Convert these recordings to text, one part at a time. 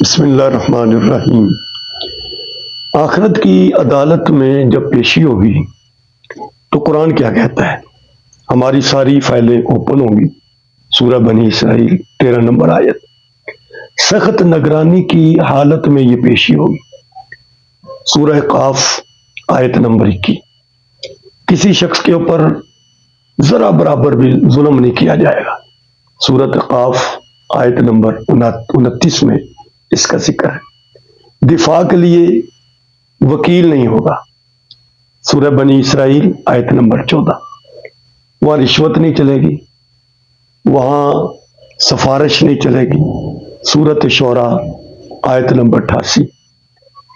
بسم اللہ الرحمن الرحیم۔ آخرت کی عدالت میں جب پیشی ہوگی تو قرآن کیا کہتا ہے؟ ہماری ساری فائلیں اوپن ہوں گی۔ سورہ بنی اسرائیل 13 نمبر آیت۔ سخت نگرانی کی حالت میں یہ پیشی ہوگی۔ سورہ قاف آیت نمبر 21۔ کسی شخص کے اوپر ذرا برابر بھی ظلم نہیں کیا جائے گا۔ سورۃ قاف آیت نمبر 29 میں اس کا ذکر ہے۔ دفاع کے لیے وکیل نہیں ہوگا۔ سورہ بنی اسرائیل آیت نمبر 14۔ وہاں رشوت نہیں چلے گی، وہاں سفارش نہیں چلے گی۔ سورۃ شعراء آیت نمبر 88۔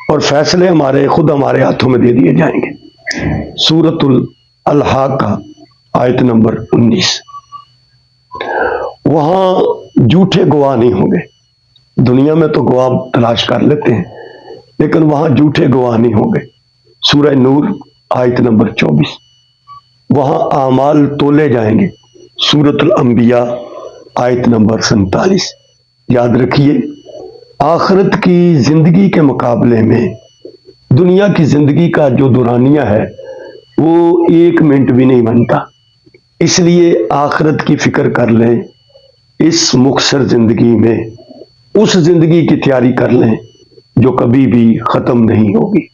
اور فیصلے خود ہمارے ہاتھوں میں دے دیے جائیں گے۔ سورۃ الحاقہ آیت نمبر 19۔ وہاں جھوٹے گواہ نہیں ہوں گے۔ دنیا میں تو گواہ تلاش کر لیتے ہیں، لیکن وہاں جھوٹے گواہ نہیں ہوں گے۔ سورہ نور آیت نمبر 24۔ وہاں اعمال تولے جائیں گے۔ سورۃ الانبیاء آیت نمبر 47۔ یاد رکھیے، آخرت کی زندگی کے مقابلے میں دنیا کی زندگی کا جو دورانیہ ہے وہ 1 منٹ بھی نہیں بنتا۔ اس لیے آخرت کی فکر کر لیں۔ اس مختصر زندگی میں اس زندگی کی تیاری کر لیں جو کبھی بھی ختم نہیں ہوگی۔